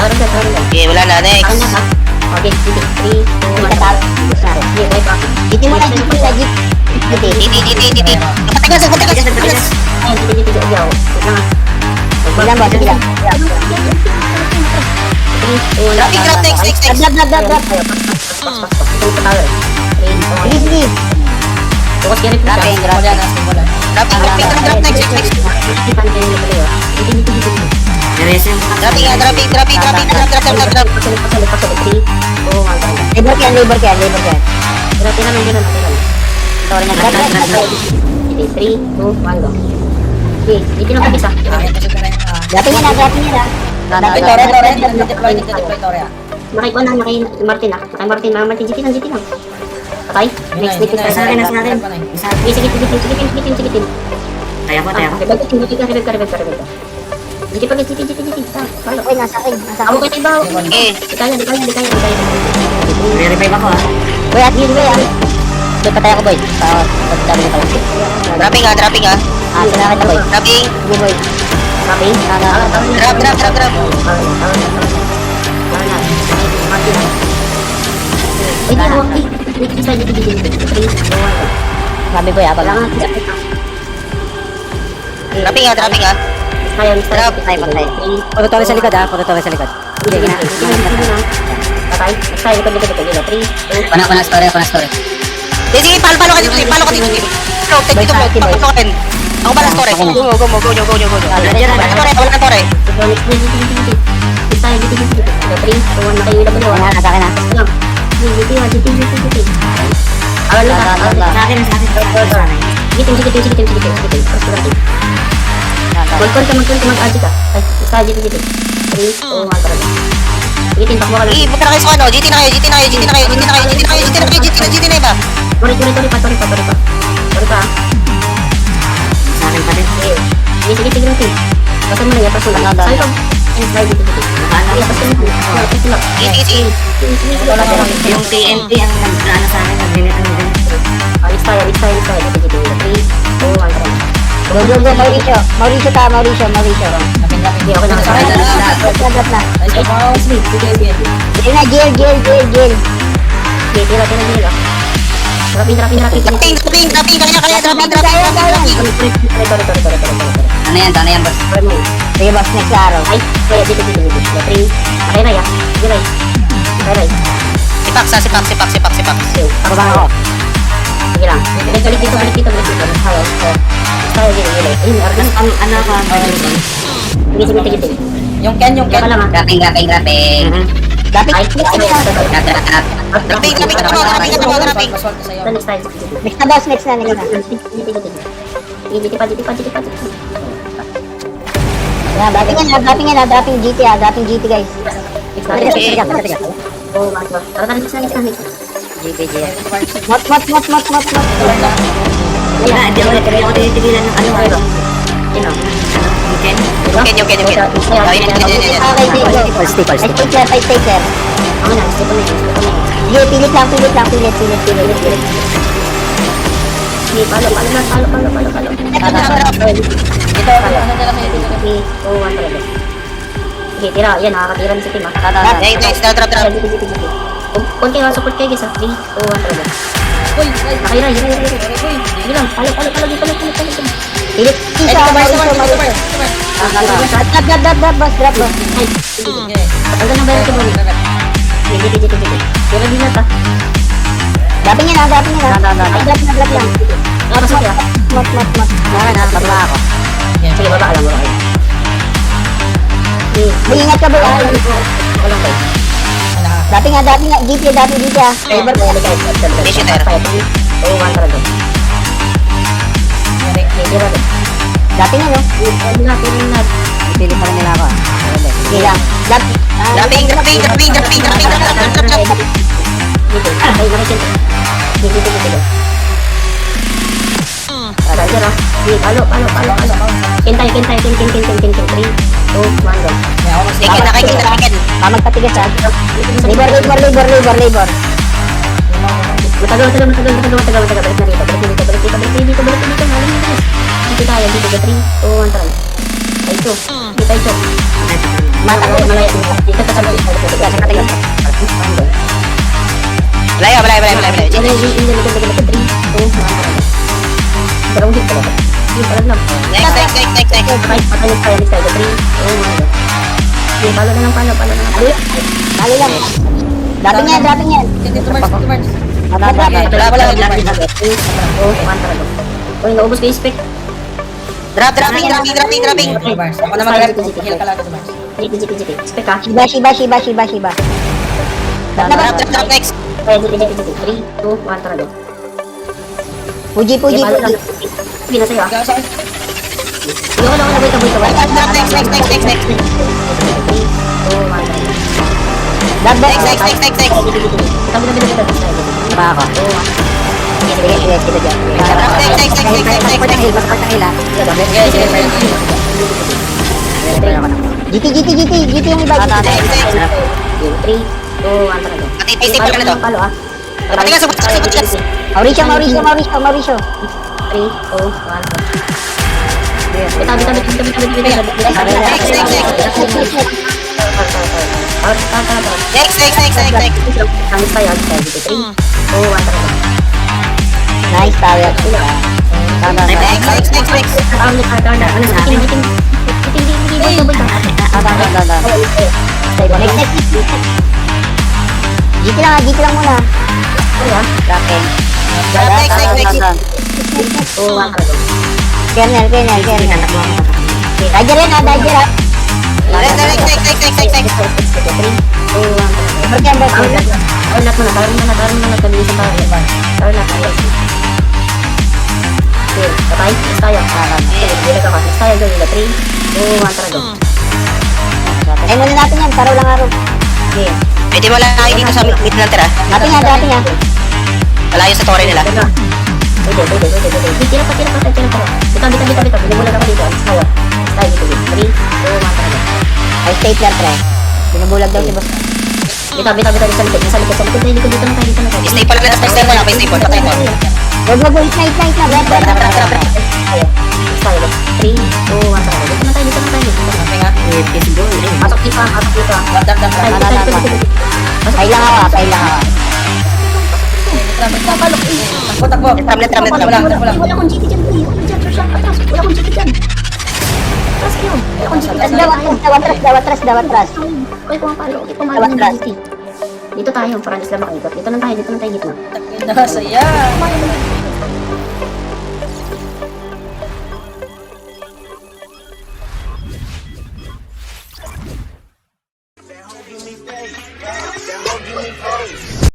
Okay, wala na. Next. Okay, GT. 3, 2, 1. GT mo lang, GT. GT. Patigas. Ayun, GT. Ayaw. Bilang ba? Sige lang. Grab next. Drop. Grizzly. Bukas ganit na siya. Drop next. Drop. Labor can. Grabe naman yun. Sorry nga. 3, 2, 1, go. Okay, dito na kabisa. Grabe niya na. Nakay ko na, nakay Martin ah. Nakay Martin, GT lang. Okay, next tayo. Sige. Tayo ko. GT pa, GT. Uy, nasa akin. Ako kayo tayo ba? Okay. Di kaya. Re-revive ako ah. Boy, at yun, boy. Doon patay ako, boy. Pagdami na tayo. Dropping ah. Salamat na, boy. Dropping. Sige, boy. Dropping? Drop. Sabi ko yabang. Dropping ah. Drop. Pagkatawin sa likod ah. Sige na. Patay. Patay. Likod. 3, 2. Pana story. Sige, palo ka dito. Dito. Ako pala story. Go. Wala ka tore. Buka na kayo sa ano. GT na kayo. GT na iba. Sorry pa. Sa akin pa din. Sige. Basta mo na yan, paso lang. Saan ka? Slide dito. Easy. Yung TNT ang nag-ano sa akin. Nag-limit ang din. It's tayo. 3, 2, 1. Go. Mauricio. Hindi, okay na. Drop na. Sige na, gear. Okay, tira. Rapin. Dropping. Ano yan, boss? Sige, boss, next araw. Ay, kaya dito. 3. Okay na, ya. Sige, right. Okay, right. Sipak. Ako ba ako? Sige lang. Balik dito. Tayo, gilay. Ayun, argan. Ano ka? Sige. Yung Ken. Kaya lang, Grapping. Dapat, ay, Dropping. next time. Next na, boss. Next na. Dito pa. Dropping GT, guys. Oh, master. Tara, next na. GPG. Mot. Wala, hindi ako tinitigilan ng ano. Sino? Ken. Yung Ken. Stay. Staker. Ako na, step on it. Sige, pilit lang. Sige, palo. Ito, ano na lang yun? 3, 2, 1, talaga. Sige, tira. Yan, nakakatira na si Tim. Nice. Drop. Kunti nga, support kayo guys. 3, 2, 1, talaga. Nakira. Sige lang, palo. Pilit. Mauricio. Drop. Tagal na ba yung tibon? Sige. Pero di na ta. Dropping yan. Drop lang. Tapos mo siya. Mot. Nakakabla ako. Sige, baba lang. Ingat ka ba? Walang kayo. Dropping nga. GP ah. Favor ko, yan guys. Visitor. 3, 2, 1, talaga. Sige, rabi. Dropping ano? Tingnan na. Pili pa rin nila ako ah. Sige lang. Dropping. Dito. Ay, nakikita. Dito. Aja lah. Palo. Kintay. 3, 2, 1, go. Nakikita. Magpatigas ha. Labor. Matagal. Balik dito. Dito tayo. Dito. 3, 2, 1, tara. Ito. Kita ito. Matagal. Malaya. Dito ka sa mga Malayo. Dalawang hit pala. Yung pala lang. Next. Kahit patalit tayo, next tayo. 3, 2, 1, go. Okay, palo na lang. Palo lang. Dropping yan. Uy, naubos ko yung spec. Dropping. Ako naman heal ka lang ito, Mars. GP. Spec ha. Shiba. Drop next. Okay, GP. 3, 2, 1, tara go. Puji. Sabi na sa'yo ah. Ikaw saan? Sige ko lang, wait. Drop next. 3, 2, 1, tara go. Next. Tabi. Pa ako. Sige. Drop next. GT yung iba. Next. 3, 2, 1, tara go. Patitip ko na to. Palo ah. Dapat nga, subot. Mauricio. 3, 2, 1, go. Tabi. Next. Tangis tayo. 3, 2, 1, tara go. Nice tower. Next. GT lang muna. Kraken. Kernel. Dodger yan Dodger ha. Ay muna natin yan, paraw lang araw. Pwede mo lang kayo dito sa mid lang tira. Dating yan. Malayo sa tore nila. Tira pa. Bita. Binubulag ako dito. Tayo dito. 3, 2, 1, tara go. Ay stapler pre. Binubulag daw si boss. Bita. Sa likod. Dito na tayo. Stay pala na. Stay pala. Patay to. Wag. Ignite na. Red. Tayo. 3, 2, 1, tara go. Dito na tayo. Okay nga. Pasok dito. Pay lang hawa. Takbo. Wala akong GT dyan. Wala akong GT dyan. Atras kayo. Atras. Uy, pumapalo. ng GT. Dito tayo. Para Islam makikot. Dito lang tayo gitna. Saya.